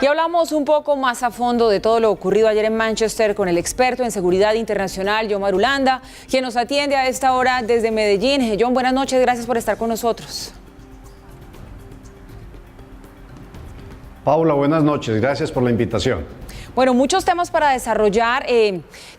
Y hablamos un poco más a fondo de todo lo ocurrido ayer en Manchester con el experto en seguridad internacional, John Marulanda, quien nos atiende a esta hora desde Medellín. John, buenas noches, gracias por estar con nosotros. Paula, buenas noches, gracias por la invitación. Bueno, muchos temas para desarrollar.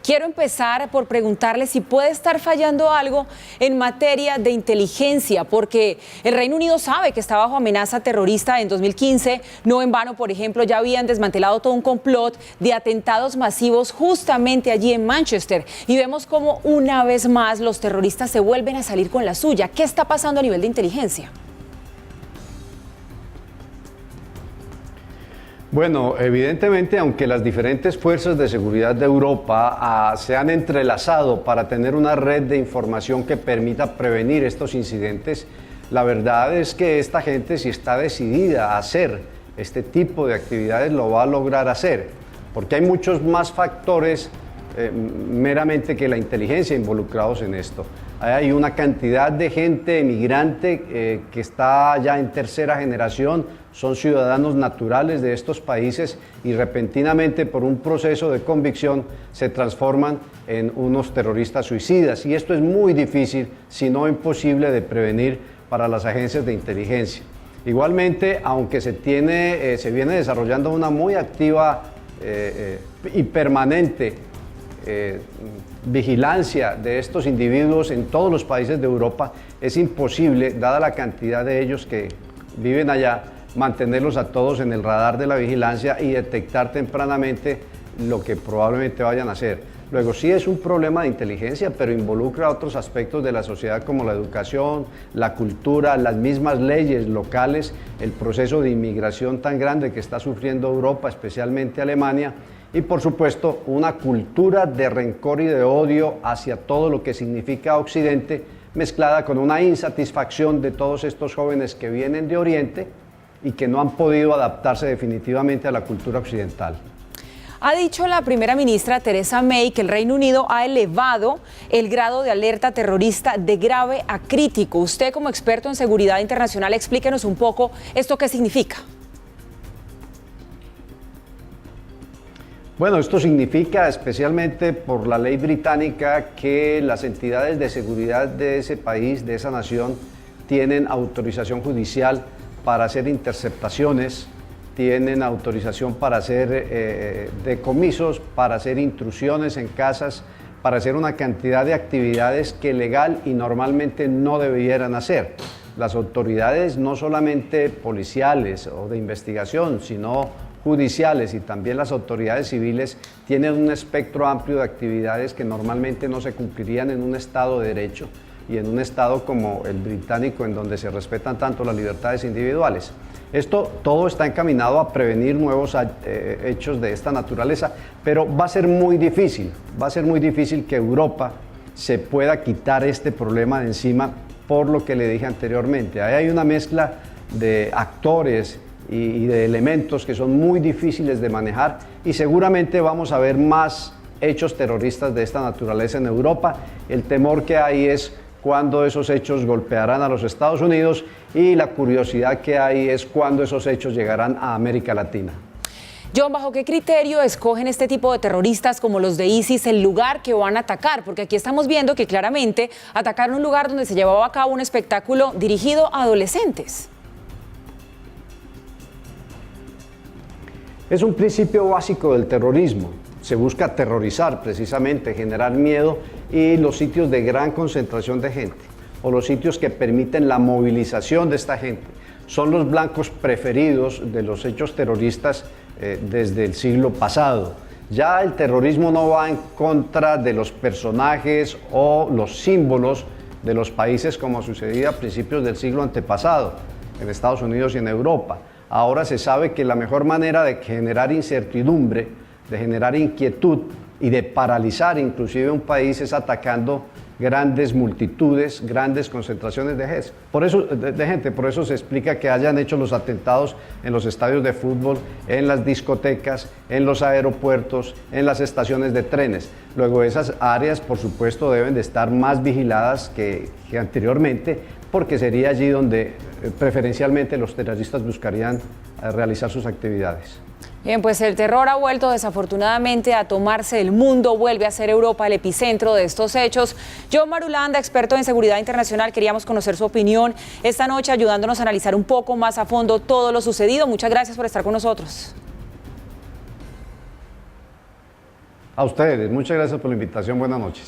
Quiero empezar por preguntarle si puede estar fallando algo en materia de inteligencia, porque el Reino Unido sabe que está bajo amenaza terrorista en 2015. No en vano, por ejemplo, ya habían desmantelado todo un complot de atentados masivos justamente allí en Manchester. Y vemos cómo una vez más los terroristas se vuelven a salir con la suya. ¿Qué está pasando a nivel de inteligencia? Bueno, evidentemente, aunque las diferentes fuerzas de seguridad de Europa se han entrelazado para tener una red de información que permita prevenir estos incidentes, la verdad es que esta gente, si está decidida a hacer este tipo de actividades, lo va a lograr hacer, porque hay muchos más factores meramente que la inteligencia involucrados en esto. Hay una cantidad de gente emigrante que está ya en tercera generación, son ciudadanos naturales de estos países y repentinamente por un proceso de convicción se transforman en unos terroristas suicidas. Y esto es muy difícil, si no imposible, de prevenir para las agencias de inteligencia. Igualmente, aunque se viene desarrollando una muy activa y permanente vigilancia de estos individuos en todos los países de Europa, es imposible, dada la cantidad de ellos que viven allá, mantenerlos a todos en el radar de la vigilancia y detectar tempranamente lo que probablemente vayan a hacer. Luego sí es un problema de inteligencia, pero involucra otros aspectos de la sociedad como la educación, la cultura, las mismas leyes locales, el proceso de inmigración tan grande que está sufriendo Europa, especialmente Alemania, y por supuesto una cultura de rencor y de odio hacia todo lo que significa Occidente, mezclada con una insatisfacción de todos estos jóvenes que vienen de Oriente y que no han podido adaptarse definitivamente a la cultura occidental. Ha dicho la primera ministra Theresa May que el Reino Unido ha elevado el grado de alerta terrorista de grave a crítico. Usted, como experto en seguridad internacional, explíquenos un poco esto qué significa. Bueno, esto significa, especialmente por la ley británica, que las entidades de seguridad de ese país, de esa nación, tienen autorización judicial para hacer interceptaciones, tienen autorización para hacer decomisos, para hacer intrusiones en casas, para hacer una cantidad de actividades que legal y normalmente no debieran hacer. Las autoridades, no solamente policiales o de investigación, sino judiciales y también las autoridades civiles, tienen un espectro amplio de actividades que normalmente no se cumplirían en un Estado de Derecho y en un Estado como el británico, en donde se respetan tanto las libertades individuales. Esto todo está encaminado a prevenir nuevos hechos de esta naturaleza, pero va a ser muy difícil que Europa se pueda quitar este problema de encima por lo que le dije anteriormente. Ahí hay una mezcla de actores y de elementos que son muy difíciles de manejar y seguramente vamos a ver más hechos terroristas de esta naturaleza en Europa. El temor que hay es cuándo esos hechos golpearán a los Estados Unidos y la curiosidad que hay es cuándo esos hechos llegarán a América Latina. John, ¿bajo qué criterio escogen este tipo de terroristas como los de ISIS el lugar que van a atacar? Porque aquí estamos viendo que claramente atacaron un lugar donde se llevaba a cabo un espectáculo dirigido a adolescentes. Es un principio básico del terrorismo. Se busca aterrorizar precisamente, generar miedo y los sitios de gran concentración de gente o los sitios que permiten la movilización de esta gente son los blancos preferidos de los hechos terroristas desde el siglo pasado. Ya el terrorismo no va en contra de los personajes o los símbolos de los países como sucedía a principios del siglo antepasado en Estados Unidos y en Europa. Ahora se sabe que la mejor manera de generar incertidumbre, de generar inquietud y de paralizar inclusive un país es atacando grandes multitudes, grandes concentraciones de gente. Por eso se explica que hayan hecho los atentados en los estadios de fútbol, en las discotecas, en los aeropuertos, en las estaciones de trenes. Luego esas áreas, por supuesto, deben de estar más vigiladas que anteriormente, porque sería allí donde preferencialmente los terroristas buscarían realizar sus actividades. Bien, pues el terror ha vuelto desafortunadamente a tomarse el mundo, vuelve a ser Europa el epicentro de estos hechos. John Marulanda, experto en seguridad internacional, queríamos conocer su opinión esta noche, ayudándonos a analizar un poco más a fondo todo lo sucedido. Muchas gracias por estar con nosotros. A ustedes, muchas gracias por la invitación, buenas noches.